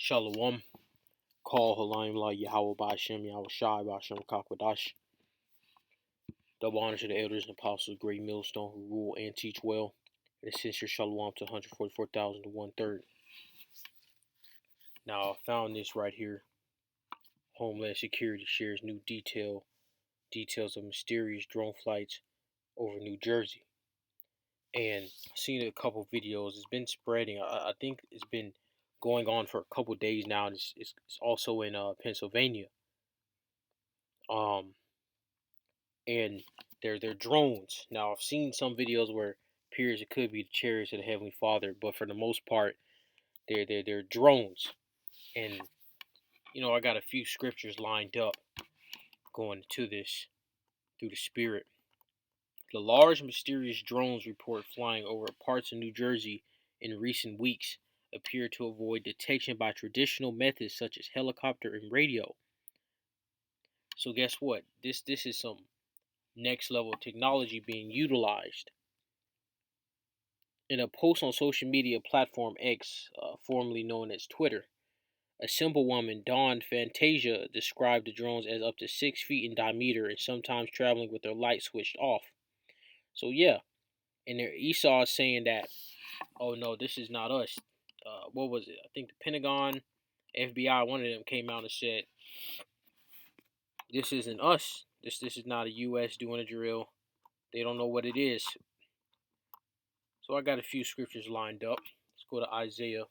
Shalom. Call Halayim La Yahweh Ba'Shem Yahweh Shai Ba'Shem Kakwadash. Double honor to the elders and apostles, great millstone who rule and teach well. And sincere shalom to 144,000 to 1/3. Now I found this right here. Homeland Security shares new details of mysterious drone flights over New Jersey. And I've seen a couple videos. It's been spreading. I think it's been going on for a couple days now. And it's also in Pennsylvania. And they're drones. Now I've seen some videos where it appears it could be the chariots of the Heavenly Father, but for the most part, they're drones. And I got a few scriptures lined up going to this through the Spirit. The large mysterious drones report flying over parts of New Jersey in recent weeks appear to avoid detection by traditional methods such as helicopter and radio. So guess what? This is some next level technology being utilized. In a post on social media platform X, formerly known as Twitter, a simple woman, Dawn Fantasia, described the drones as up to 6 feet in diameter and sometimes traveling with their light switched off. So yeah, and there Esau is saying that, oh no, this is not us. What was it? I think the Pentagon, FBI, one of them came out and said, this isn't us. This is not a U.S. doing a drill. They don't know what it is. So I got a few scriptures lined up. Let's go to Isaiah.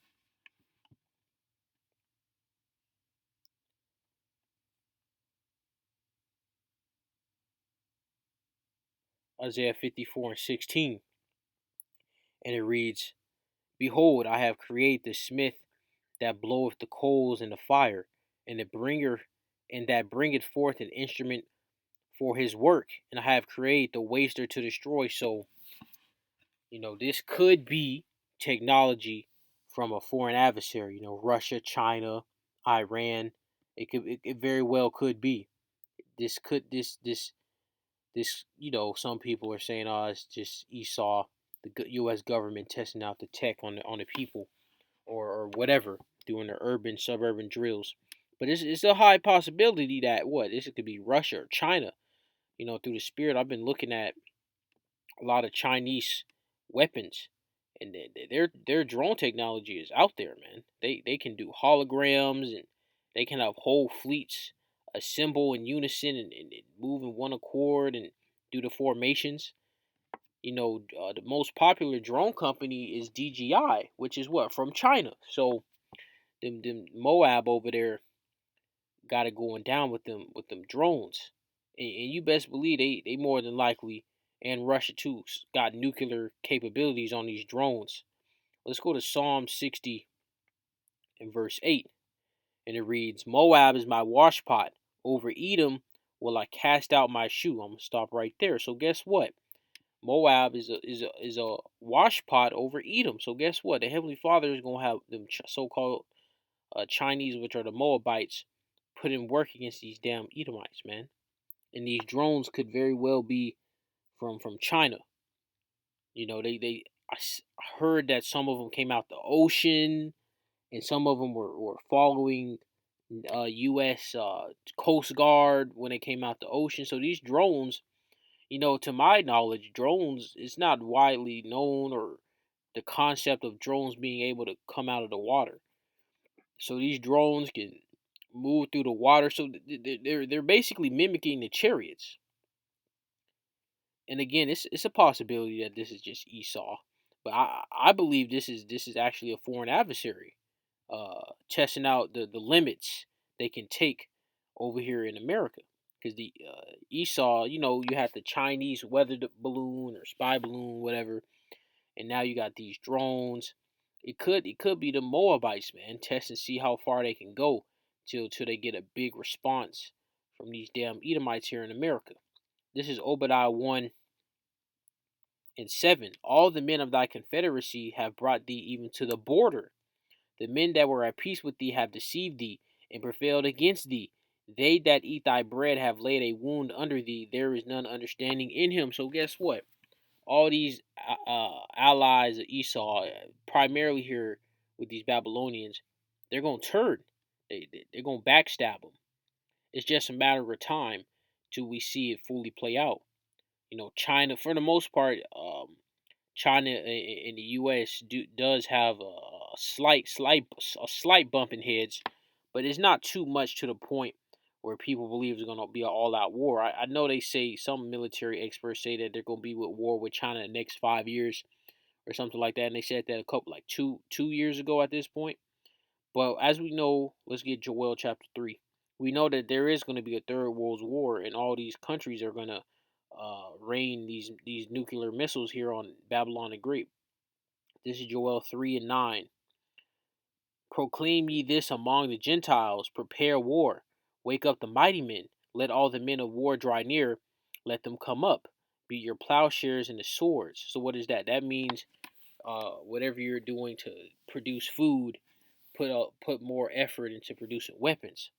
Isaiah 54:16. And it reads, Behold, I have created the smith that bloweth the coals in the fire, and the bringer, and that bringeth forth an instrument for his work, and I have created the waster to destroy. So, this could be technology from a foreign adversary, Russia, China, Iran. It very well could be. This, some people are saying, oh, it's just Esau, the U.S. government testing out the tech on the people, or whatever, doing the urban suburban drills. But it's a high possibility that this could be Russia or China. Through the Spirit, I've been looking at a lot of Chinese weapons, and their drone technology is out there, man. They can do holograms, and they can have whole fleets assemble in unison and move in one accord and do the formations. The most popular drone company is DJI, which is from China. So them Moab over there got it going down with them drones, and you best believe they more than likely, and Russia too, got nuclear capabilities on these drones. Let's go to Psalm 60 and verse 8, and it reads, Moab is my washpot, over Edom will I cast out my shoe. I'm gonna stop right there. So guess what? Moab is a washpot over Edom. So guess what? The Heavenly Father is gonna have them so-called Chinese, which are the Moabites, put in work against these damn Edomites, man. And these drones could very well be from China. I heard that some of them came out the ocean, and some of them were following U.S. Coast Guard when they came out the ocean. So these drones, to my knowledge, drones is not widely known, or the concept of drones being able to come out of the water. So these drones can move through the water. So they're basically mimicking the chariots. And again, it's a possibility that this is just Esau, but I believe this is actually a foreign adversary, testing out the limits they can take over here in America. Because the Esau, you have the Chinese weather balloon or spy balloon, whatever, and now you got these drones. It could be the Moabites, man, test and see how far they can go till they get a big response from these damn Edomites here in America. This is Obadiah 1:7. All the men of thy confederacy have brought thee even to the border. The men that were at peace with thee have deceived thee and prevailed against thee. They that eat thy bread have laid a wound under thee. There is none understanding in him. So guess what? All these allies of Esau, primarily here with these Babylonians, they're gonna turn. They're gonna backstab them. It's just a matter of time till we see it fully play out. China, for the most part, China and the U.S. does have a slight bump in heads, but it's not too much to the point where people believe it's going to be an all-out war. I know they say, some military experts say that they're going to be with war with China in the next 5 years or something like that, and they said that a couple like two years ago at this point. But as we know, let's get Joel chapter 3. We know that there is going to be a third world war, and all these countries are going to rain these nuclear missiles here on Babylon the Great. This is Joel 3 and 9. Proclaim ye this among the Gentiles, prepare war, wake up the mighty men, let all the men of war draw near, let them come up, be your plowshares and the swords. So what is that? That means whatever you're doing to produce food, put more effort into producing weapons.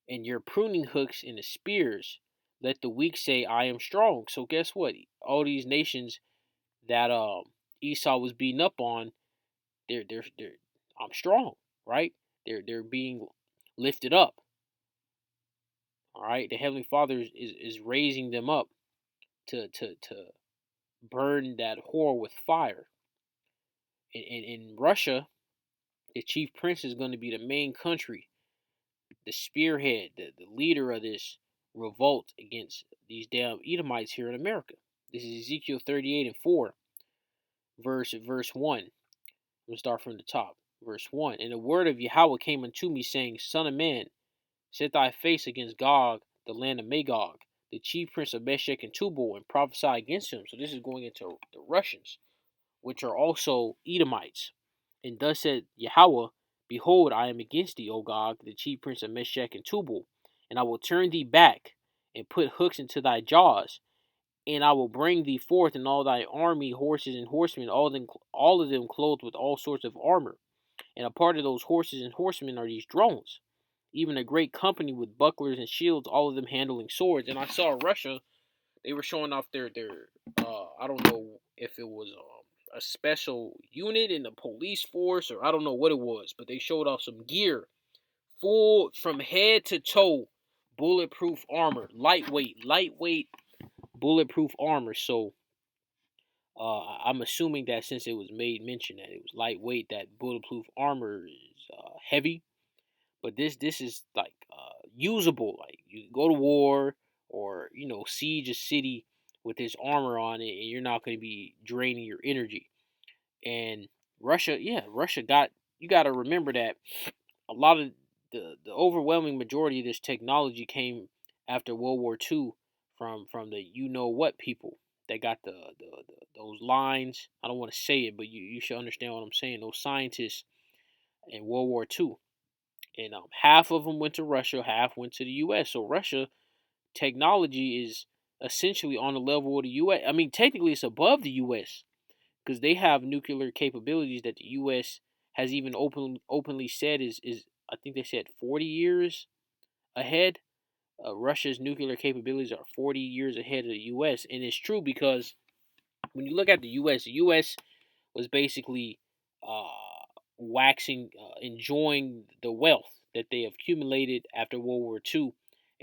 And your pruning hooks and the spears, let the weak say, I am strong. So guess what? All these nations that Esau was beating up on, they're I'm strong, right? They're being lifted up. All right. The Heavenly Father is raising them up to burn that whore with fire. In Russia, the chief prince is going to be the main country, the spearhead, the leader of this revolt against these damn Edomites here in America. This is Ezekiel 38 and 4, verse 1. I'm going to start from the top. Verse 1. And the word of Yahweh came unto me, saying, Son of man, set thy face against Gog, the land of Magog, the chief prince of Meshech and Tubal, and prophesy against him. So this is going into the Russians, which are also Edomites. And thus said Yahweh, Behold, I am against thee, O Gog, the chief prince of Meshech and Tubal, and I will turn thee back, and put hooks into thy jaws, and I will bring thee forth in all thy army, horses and horsemen, all of them clothed with all sorts of armor. And a part of those horses and horsemen are these drones, even a great company with bucklers and shields, all of them handling swords. And I saw Russia; they were showing off their I don't know if it was a special unit in the police force, or I don't know what it was, but they showed off some gear, full from head to toe, bulletproof armor, lightweight bulletproof armor. So I'm assuming that since it was made mention that it was lightweight, that bulletproof armor is heavy. But this is like usable. Like you can go to war, or siege a city with this armor on it, and you're not going to be draining your energy. And Russia, yeah, Russia got you got to remember that a lot of the overwhelming majority of this technology came after World War II from the what people. They got those lines. I don't want to say it, but you should understand what I'm saying. Those scientists in World War II, and half of them went to Russia, half went to the U.S. So Russia technology is essentially on the level of the U.S. I mean, technically, it's above the U.S. because they have nuclear capabilities that the U.S. has even openly said is I think they said 40 years ahead. Russia's nuclear capabilities are 40 years ahead of the U.S. And it's true because when you look at the U.S. was basically uh, enjoying the wealth that they accumulated after World War II.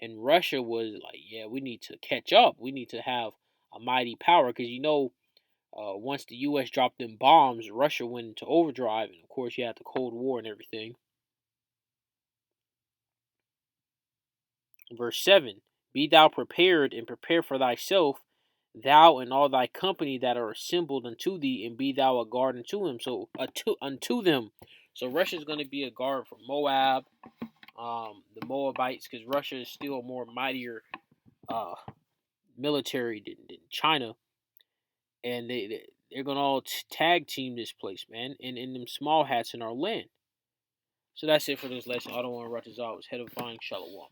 And Russia was like, yeah, we need to catch up. We need to have a mighty power because once the U.S. dropped them bombs, Russia went into overdrive, and of course you had the Cold War and everything. Verse 7, Be thou prepared, and prepare for thyself, thou and all thy company that are assembled unto thee, and be thou a guard unto him. So unto them. So Russia's going to be a guard for Moab, the Moabites, because Russia is still a more mightier military than China, and they're gonna all tag team this place, man, in them small hats in our land. So that's it for this lesson. I don't want to rush this out. It's Head of Fine Shalom.